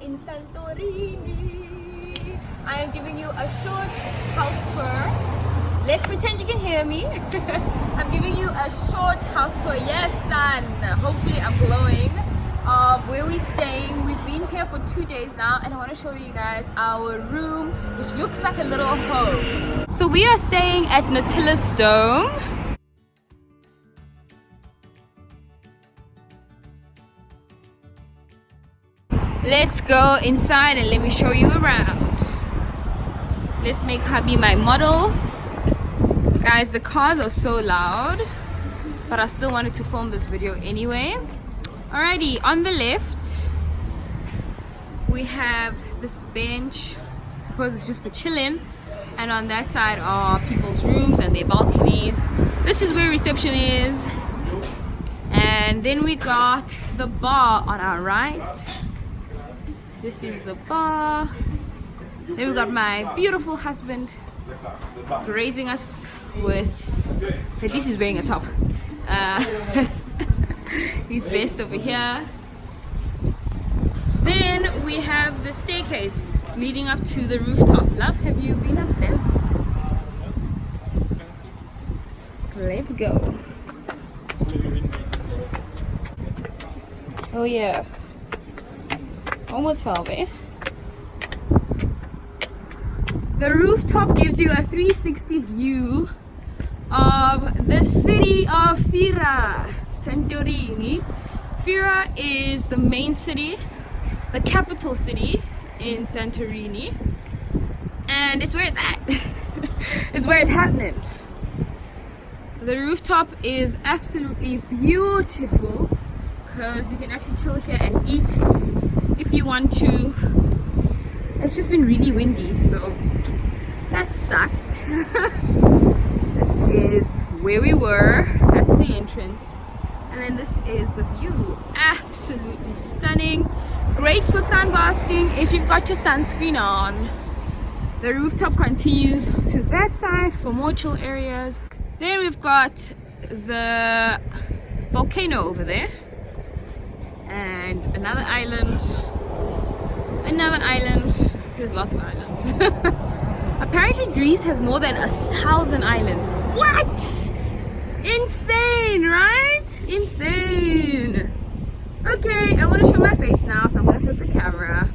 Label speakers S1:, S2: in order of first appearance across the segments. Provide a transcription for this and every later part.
S1: in Santorini. I am giving you a short house tour. Let's pretend you can hear me. I'm giving you a short house tour. Yes, son. Hopefully I'm glowing. Of where we're staying. We've been here for 2 days now, and I want to show you guys our room, which looks like a little home. So we are staying at Nautilus Dome. Let's go inside and let me show you around. Let's make hubby my model. Guys, the cars are so loud, but I still wanted to film this video anyway. Alrighty, on the left we have this bench. I suppose it's just for chilling, and on that side are people's rooms and their balconies. This is where reception is, and then we got the bar on our right. This is the bar. Then we got my beautiful husband gracing us with, at least he's wearing a top, his vest over here. Then we have the staircase leading up to the rooftop. Love, have you been upstairs? Let's go. Oh yeah, almost fell there. The rooftop gives you a 360 view of the city of Fira, Santorini. Fira is the main city, the capital city in Santorini, and it's where it's at. It's where it's happening. The rooftop is absolutely beautiful because you can actually chill here and eat if you want to. It's just been really windy, so that sucked. This is where we were. That's the entrance, and then this is the view. Absolutely stunning. Great for sunbasking if you've got your sunscreen on. The rooftop continues to that side for more chill areas. Then we've got the volcano over there, and another island. Another island. There's lots of islands. Apparently Greece has more than 1,000 islands. What? Insane, right? Insane. Okay, I want to show my face now, so I'm going to flip the camera.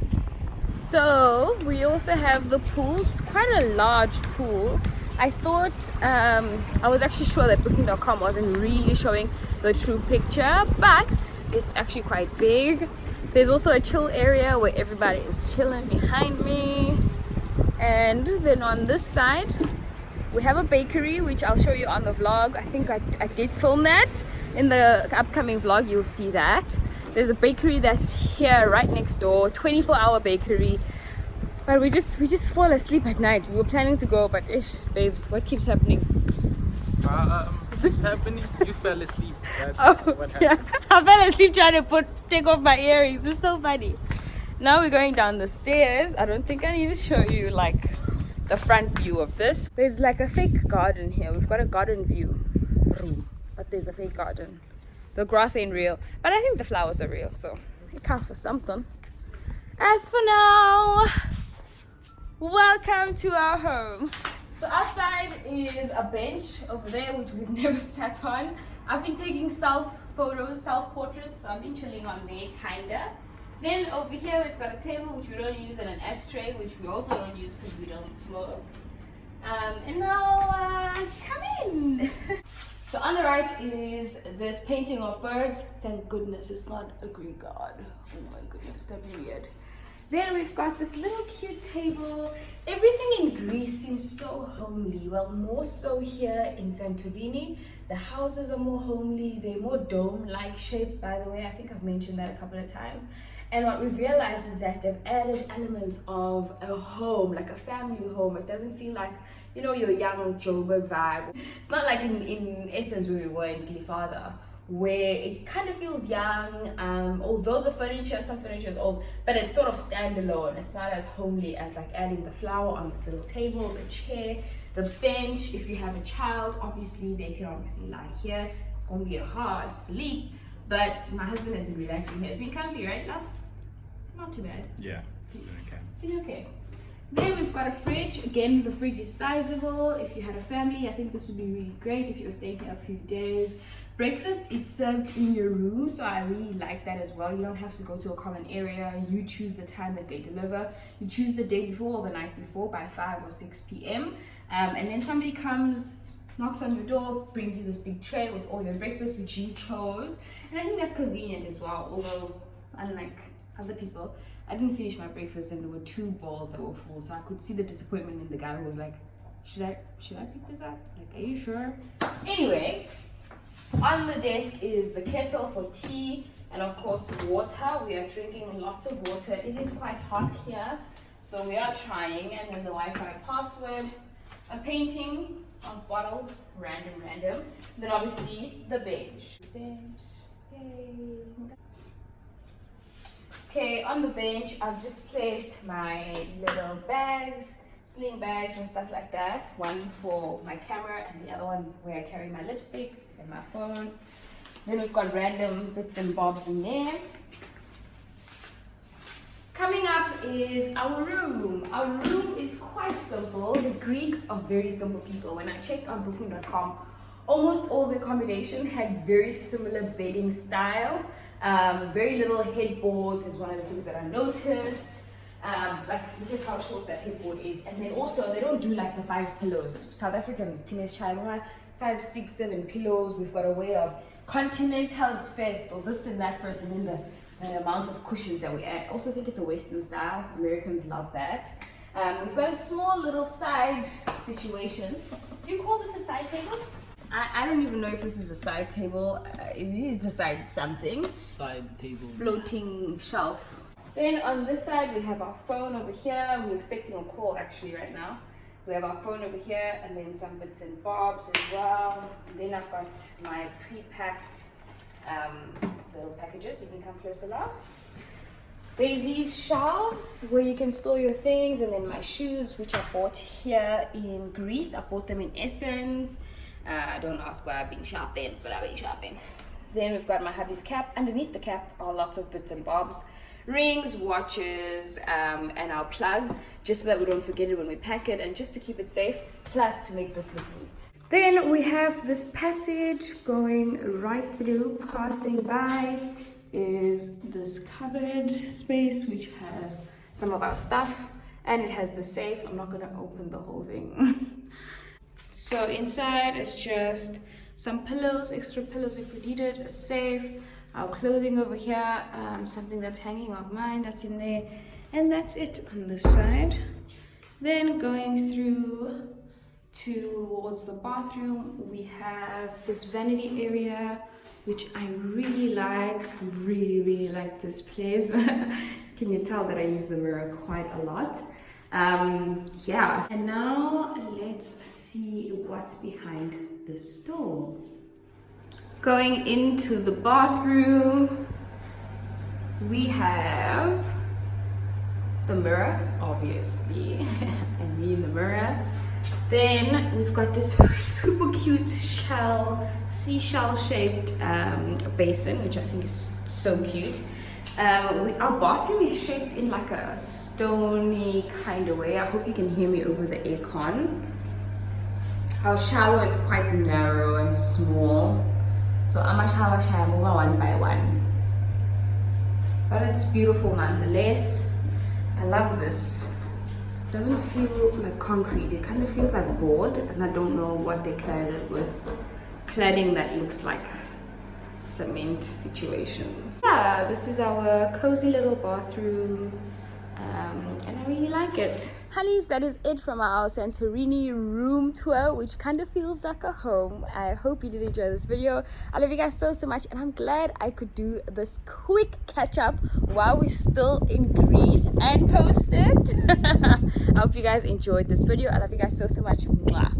S1: So we also have the pool. It's quite a large pool. I thought, I was actually sure that booking.com wasn't really showing the true picture, but it's actually quite big. There's also a chill area where everybody is chilling behind me. And then on this side, we have a bakery, which I'll show you on the vlog. I think I did film that. In the upcoming vlog, you'll see that. There's a bakery that's here right next door, 24-hour bakery. But we just fall asleep at night. We were planning to go, but ish, babes, what keeps happening? This happening, you fell asleep. That's what happened. Yeah. I fell asleep trying to take off my earrings. It's so funny. Now we're going down the stairs. I don't think I need to show you like the front view of this. There's like a fake garden here. We've got a garden view room, but there's a fake garden. The grass ain't real, but I think the flowers are real, so it counts for something. As for now, welcome to our home. So outside is a bench over there, which we've never sat on. I've been taking self-photos, self-portraits, so I've been chilling on there, kinda. Then over here we've got a table, which we don't use, and an ashtray, which we also don't use because we don't smoke. And now, come in! So on the right is this painting of birds. Thank goodness it's not a Greek god. Oh my goodness, that'd be weird. Then we've got this little cute table. Everything in Greece seems so homely. Well, more so here in Santorini. The houses are more homely. They're more dome-like shaped, by the way. I think I've mentioned that a couple of times. And what we've realized is that they've added elements of a home, like a family home. It doesn't feel like, you know, your young Joburg vibe. It's not like in Athens where we were in Glyfada, where it kind of feels young, although the furniture, some furniture is old, but it's sort of standalone. It's not as homely as like adding the flower on this little table, the chair, the bench. If you have a child, obviously they can obviously lie here. It's going to be a hard sleep, but my husband has been relaxing here. It's been comfy, right, love? Not too bad.
S2: Yeah, it's been okay.
S1: Been okay. Then we've got a fridge. Again, the fridge is sizable. If you had a family, I think this would be really great if you were staying here a few days. Breakfast is served in your room, so I really like that as well. You don't have to go to a common area. You choose the time that they deliver. You choose the day before or the night before by 5 or 6 p.m. And then somebody comes, knocks on your door, brings you this big tray with all your breakfast, which you chose. And I think that's convenient as well, although unlike other people, I didn't finish my breakfast and there were 2 bowls that were full, so I could see the disappointment in the guy who was like, should I pick this up? Like, are you sure? Anyway, on the desk is the kettle for tea and of course water. We are drinking lots of water. It is quite hot here, so we are trying. And then the Wi-Fi password, a painting of bottles, random. Then obviously the bench. Yay. Okay, on the bench I've just placed my little bags, sling bags and stuff like that. One for my camera and the other one where I carry my lipsticks and my phone. Then we've got random bits and bobs in there. Coming up is our room. Our room is quite simple. The Greek are very simple people. When I checked on booking.com, almost all the accommodation had very similar bedding style. Very little headboards is one of the things that I noticed. Like, look at how short that headboard is. And then also, they don't do like the 5 pillows. South Africans, teenage child, 5, 6, 7 pillows. We've got a way of continentals first, or this and that first, and then the amount of cushions that we add. I also think it's a Western style. Americans love that. We've got a small little side situation. Do you call this a side table? I don't even know if this is a side table. It is a side something.
S2: Side table.
S1: Floating shelf. Then on this side we have our phone over here. We're expecting a call actually right now. We have our phone over here and then some bits and bobs as well. And then I've got my pre-packed little packages. You can come closer, love. There's these shelves where you can store your things, and then my shoes, which I bought here in Greece. I bought them in Athens. Don't ask why I've been shopping, but I've been shopping. Then we've got my hubby's cap. Underneath the cap are lots of bits and bobs. Rings, watches, and our plugs, just so that we don't forget it when we pack it and just to keep it safe, plus to make this look neat. Then we have this passage going right through. Passing by is this cupboard space which has some of our stuff, and it has the safe. I'm not going to open the whole thing. So inside is just some pillows, extra pillows if we need it, a safe, our clothing over here, something that's hanging of mine that's in there, and that's it on this side. Then going through towards the bathroom, we have this vanity area which I really like. I really like this place. Can you tell that I use the mirror quite a lot? Yeah, and now let's see what's behind this door. Going into the bathroom, we have the mirror, obviously, and me in the mirror. Then we've got this super cute seashell shaped basin, which I think is so cute. Our bathroom is shaped in like a stony kind of way. I hope you can hear me over the aircon. Our shower is quite narrow and small, so I'm a shower one by one, but it's beautiful nonetheless. I love this. It doesn't feel like concrete, it kind of feels like board, and I don't know what they clad it with. Cladding that looks like cement situations. Yeah, this is our cozy little bathroom, and I really like it. Honeys, that is it from our Santorini room tour, which kind of feels like a home. I hope you did enjoy this video. I love you guys so much, and I'm glad I could do this quick catch up while we're still in Greece and post it. I hope you guys enjoyed this video. I love you guys so much. Mwah.